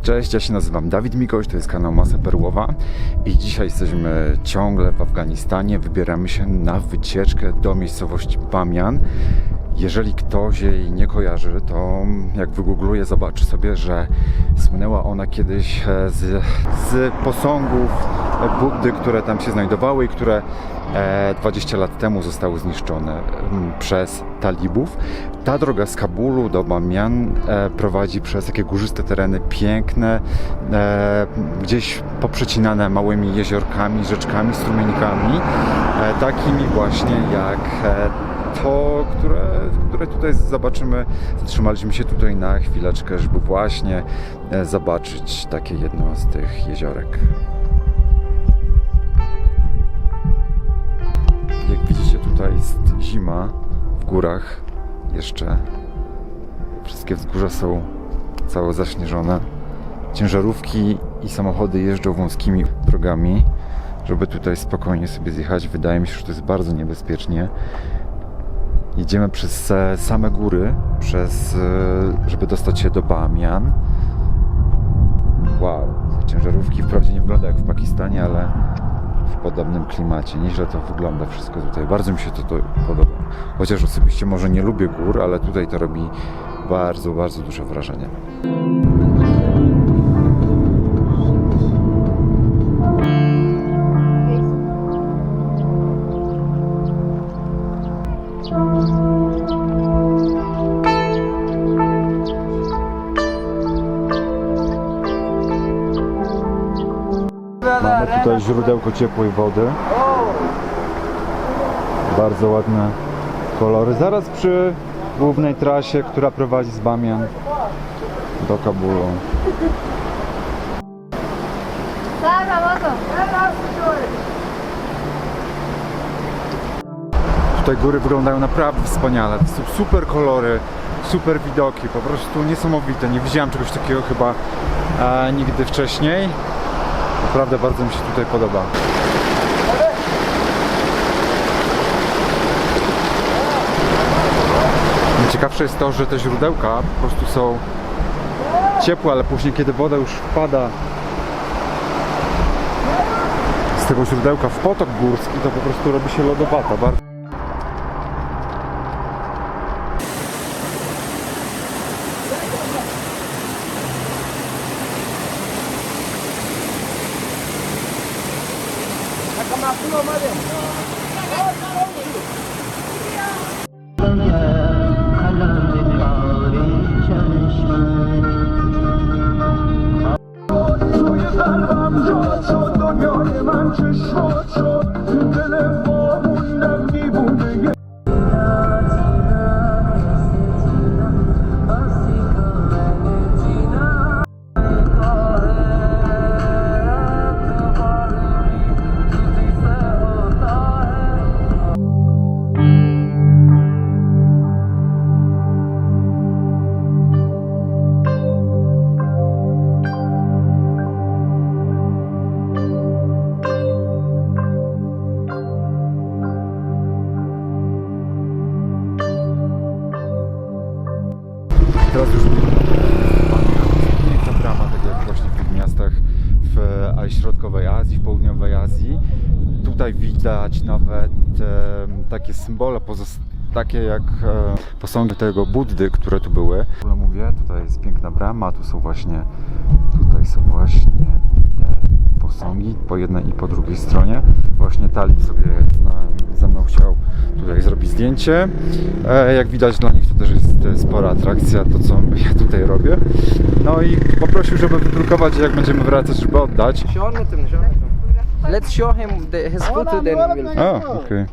Cześć, ja się nazywam Dawid Mikoś, to jest kanał Masa Perłowa i dzisiaj jesteśmy ciągle w Afganistanie. Wybieramy się na wycieczkę do miejscowości Bamian. Jeżeli ktoś jej nie kojarzy, to jak wygoogluje, zobaczy sobie, że słynęła ona kiedyś z posągów Buddy, które tam się znajdowały i które 20 lat temu zostały zniszczone przez talibów. Ta droga z Kabulu do Bamian prowadzi przez takie górzyste tereny piękne, gdzieś poprzecinane małymi jeziorkami, rzeczkami, strumienikami, takimi właśnie jak to, które tutaj zobaczymy. Zatrzymaliśmy się tutaj na chwileczkę, żeby właśnie zobaczyć takie jedno z tych jeziorek. Jak widzicie, tutaj jest zima w górach jeszcze. Wszystkie wzgórza są całe zaśnieżone. Ciężarówki i samochody jeżdżą wąskimi drogami, żeby tutaj spokojnie sobie zjechać. Wydaje mi się, że to jest bardzo niebezpiecznie. Jedziemy przez same góry, żeby dostać się do Bamian. Wow, ciężarówki wprawdzie nie wygląda jak w Pakistanie, ale w podobnym klimacie. Nieźle to wygląda wszystko tutaj. Bardzo mi się to podoba. Chociaż osobiście może nie lubię gór, ale tutaj to robi bardzo, bardzo duże wrażenie. Mamy tutaj źródełko ciepłej wody. Bardzo ładne kolory. Zaraz przy głównej trasie, która prowadzi z Bamian do Kabulu. Tutaj góry wyglądają naprawdę wspaniale. To są super kolory, super widoki, po prostu niesamowite. Nie widziałem czegoś takiego chyba nigdy wcześniej. Naprawdę bardzo mi się tutaj podoba. Najciekawsze jest to, że te źródełka po prostu są ciepłe, ale później kiedy woda już wpada z tego źródełka w potok górski, to po prostu robi się lodowata. Teraz już piękna brama, tak jak właśnie w tych miastach w środkowej Azji, w południowej Azji. Tutaj widać nawet takie symbole, takie jak posągi tego Buddy, które tu były. Mówię, tutaj jest piękna brama, tutaj są właśnie te posągi po jednej i po drugiej stronie. Właśnie talib sobie ze mną chciał tutaj zrobić zdjęcie. Jak widać, dla nich to też jest spora atrakcja, to co ja tutaj robię. No i poprosił, żeby wydrukować, jak będziemy wracać, żeby oddać. Let's show him his photo, then we'll... A, okej.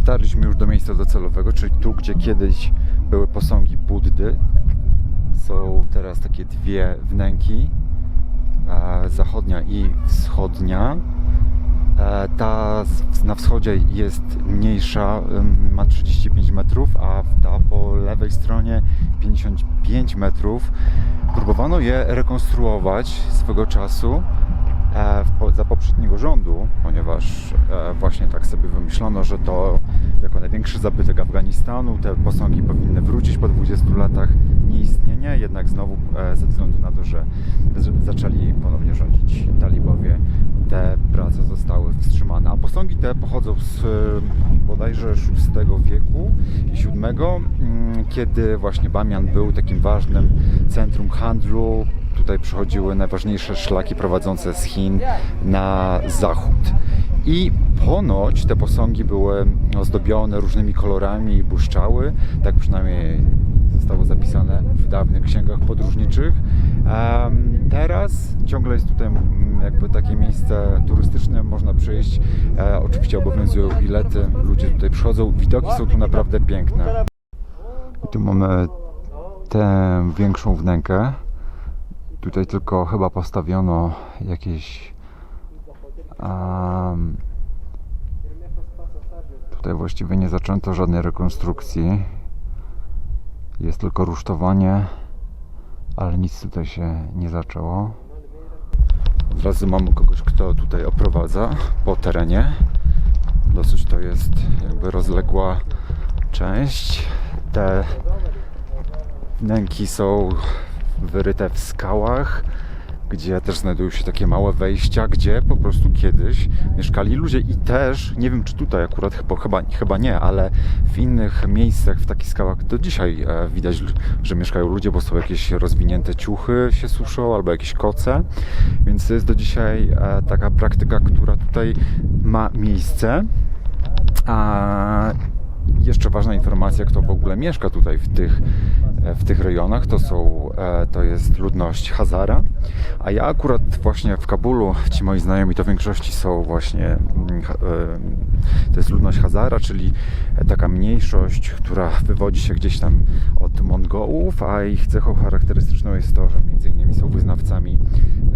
Dotarliśmy już do miejsca docelowego, czyli tu, gdzie kiedyś były posągi Buddy. Są teraz takie dwie wnęki, zachodnia i wschodnia. Ta na wschodzie jest mniejsza, ma 35 metrów, a ta po lewej stronie 55 metrów. Próbowano je rekonstruować swego czasu za poprzedniego rządu, ponieważ właśnie tak sobie wymyślono, że to jako największy zabytek Afganistanu te posągi powinny wrócić po 20 latach nieistnienia, jednak znowu ze względu na to, że zaczęli ponownie rządzić talibowie, te prace zostały wstrzymane. A posągi te pochodzą z bodajże VI wieku i VII, kiedy właśnie Bamian był takim ważnym centrum handlu. Tutaj przychodziły najważniejsze szlaki prowadzące z Chin na zachód. I ponoć te posągi były ozdobione różnymi kolorami i błyszczały. Tak przynajmniej zostało zapisane w dawnych księgach podróżniczych. Teraz ciągle jest tutaj jakby takie miejsce turystyczne, można przyjść. Oczywiście obowiązują bilety, ludzie tutaj przychodzą. Widoki są tu naprawdę piękne. I tu mamy tę większą wnękę. Tutaj tylko chyba postawiono jakieś tutaj właściwie nie zaczęto żadnej rekonstrukcji, jest tylko rusztowanie, ale nic tutaj się nie zaczęło. Od razu mamy kogoś, kto tutaj oprowadza po terenie. Dosyć to jest jakby rozległa część. Te wnęki są wyryte w skałach, gdzie też znajdują się takie małe wejścia, gdzie po prostu kiedyś mieszkali ludzie i też, nie wiem czy tutaj akurat, chyba nie, ale w innych miejscach, w takich skałach do dzisiaj widać, że mieszkają ludzie, bo są jakieś rozwinięte ciuchy się suszą, albo jakieś koce, więc to jest do dzisiaj taka praktyka, która tutaj ma miejsce. Jeszcze ważna informacja, kto w ogóle mieszka tutaj w tych rejonach, to jest ludność Hazara, a ja akurat właśnie w Kabulu, ci moi znajomi to w większości są właśnie, to jest ludność Hazara, czyli taka mniejszość, która wywodzi się gdzieś tam od Mongołów, a ich cechą charakterystyczną jest to, że między innymi są wyznawcami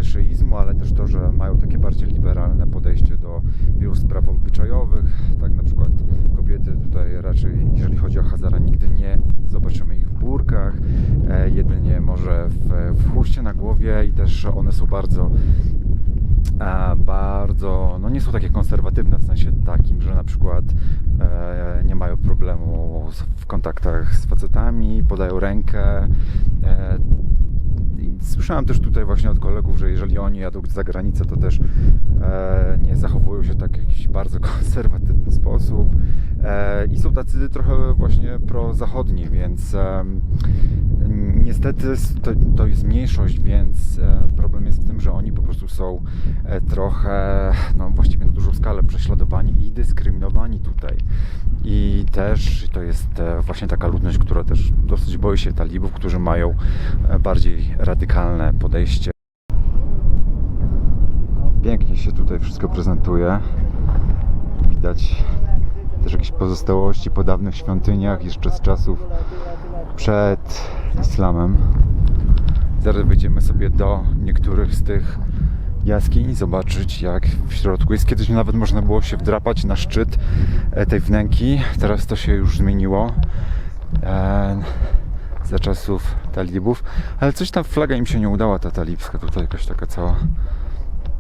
szyizmu, ale też to, że mają takie bardziej liberalne podejście do wielu spraw obyczajowych, tak na przykład kobiety tutaj raczej, jeżeli chodzi o Hazara, nigdy nie zobaczymy ich w burkach, jedynie może w chustie na głowie i też one są bardzo, no nie są takie konserwatywne w sensie takim, że na przykład nie mają problemu w kontaktach z facetami, podają rękę. Słyszałem też tutaj właśnie od kolegów, że jeżeli oni jadą za granicę, to też nie zachowują się tak w jakiś bardzo konserwatywny sposób i są tacy trochę właśnie prozachodni, więc niestety to jest mniejszość, więc problem jest w tym, że oni po prostu są trochę, no właściwie na dużą skalę prześladowani i dyskryminowani tutaj. I też to jest właśnie taka ludność, która też dosyć boi się talibów, którzy mają bardziej radykalne podejście. Pięknie się tutaj wszystko prezentuje. Widać też jakieś pozostałości po dawnych świątyniach, jeszcze z czasów przed islamem. Zaraz wejdziemy sobie do niektórych z tych jaskiń, zobaczyć jak w środku jest. Kiedyś nawet można było się wdrapać na szczyt tej wnęki, teraz to się już zmieniło za czasów talibów, ale coś tam flaga im się nie udała, ta talibska, tutaj jakaś taka cała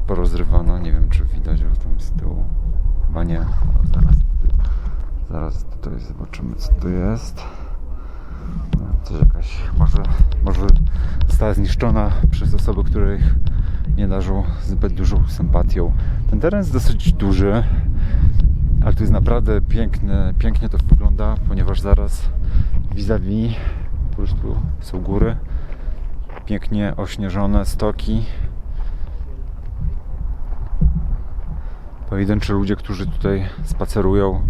porozrywana, nie wiem czy widać ją tam z tyłu, chyba nie. Zaraz tutaj zobaczymy co tu jest. Coś jakaś, może została zniszczona przez osoby, których nie darzą zbyt dużą sympatią. Ten teren jest dosyć duży, ale tu jest naprawdę pięknie to wygląda, ponieważ zaraz vis-a-vis po prostu są góry, pięknie ośnieżone stoki. Pojedynczy ludzie, którzy tutaj spacerują.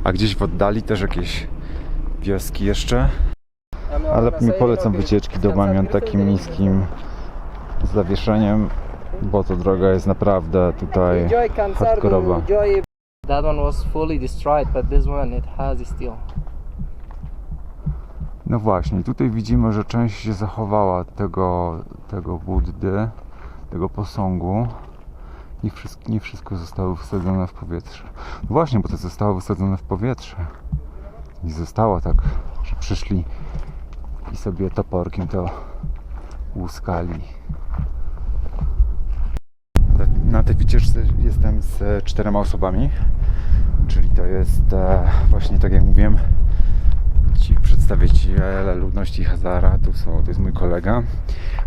A gdzieś w oddali też jakieś wioski jeszcze. Ale nie polecam wycieczki do Bamian takim niskim zawieszeniem. bo to droga jest naprawdę tutaj Joy Kansar, hardkorowa. Joy. That one was fully destroyed, but this one it has still. No właśnie, tutaj widzimy, że część się zachowała tego Buddy, tego posągu. Nie wszystko zostało wysadzone w powietrze. No właśnie, bo to zostało wysadzone w powietrze. I zostało tak, że przyszli i sobie toporkiem to łuskali. Na tej wycieczce jestem z 4 osobami, czyli to jest właśnie tak jak mówiłem, ci przedstawiciele ludności Hazara, to jest mój kolega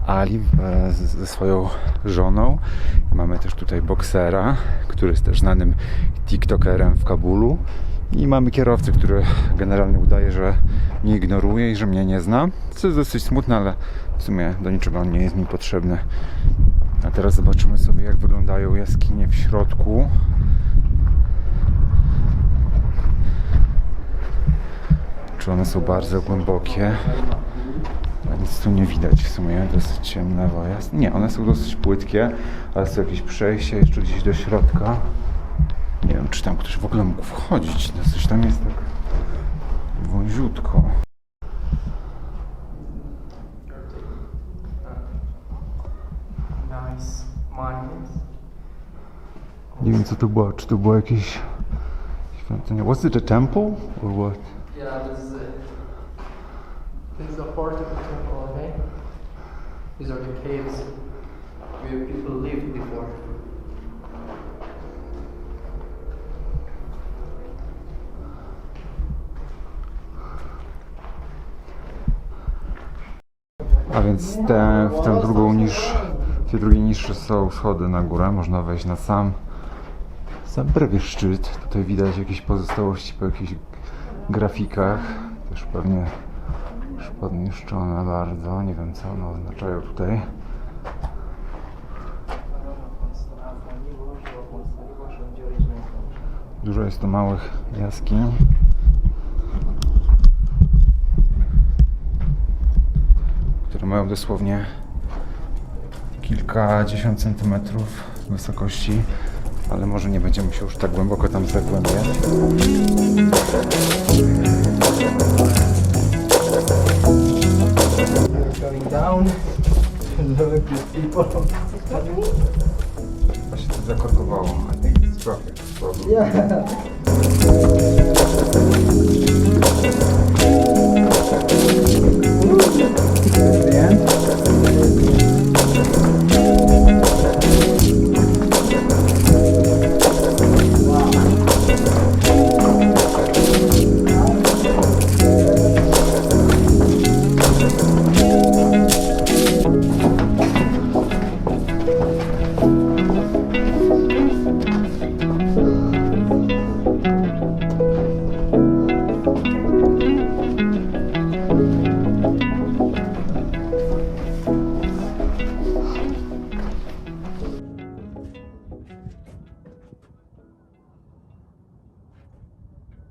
Ali ze swoją żoną. Mamy też tutaj boksera, który jest też znanym tiktokerem w Kabulu. I mamy kierowcę, który generalnie udaje, że mnie ignoruje i że mnie nie zna. Co jest dosyć smutne, ale w sumie do niczego on nie jest mi potrzebny. A teraz zobaczymy sobie, jak wyglądają jaskinie w środku. Czy one są bardzo głębokie? A nic tu nie widać w sumie, dosyć ciemno jest. Nie, one są dosyć płytkie, ale są jakieś przejście jeszcze gdzieś do środka. Nie wiem, czy tam ktoś w ogóle mógł wchodzić. Dosyć tam jest tak wąziutko. Nice monuments. Nie wiem, co to było. Czy to było jakieś świątynia? Was it a temple or what? Yeah, this is it. This is a part of the temple, okay? These are the caves where people lived before. A więc w tej drugiej niższe są schody na górę. Można wejść na sam prawie szczyt. Tutaj widać jakieś pozostałości po jakichś grafikach. Też pewnie już podniszczone bardzo. Nie wiem, co one oznaczają tutaj. Dużo jest tu małych jaskiń. Które mają dosłownie kilkadziesiąt centymetrów wysokości, ale może nie będziemy się już tak głęboko tam zagłębiać. Going down. Look at these people. Właśnie to zakorkowało. I think it's perfect. Yeah.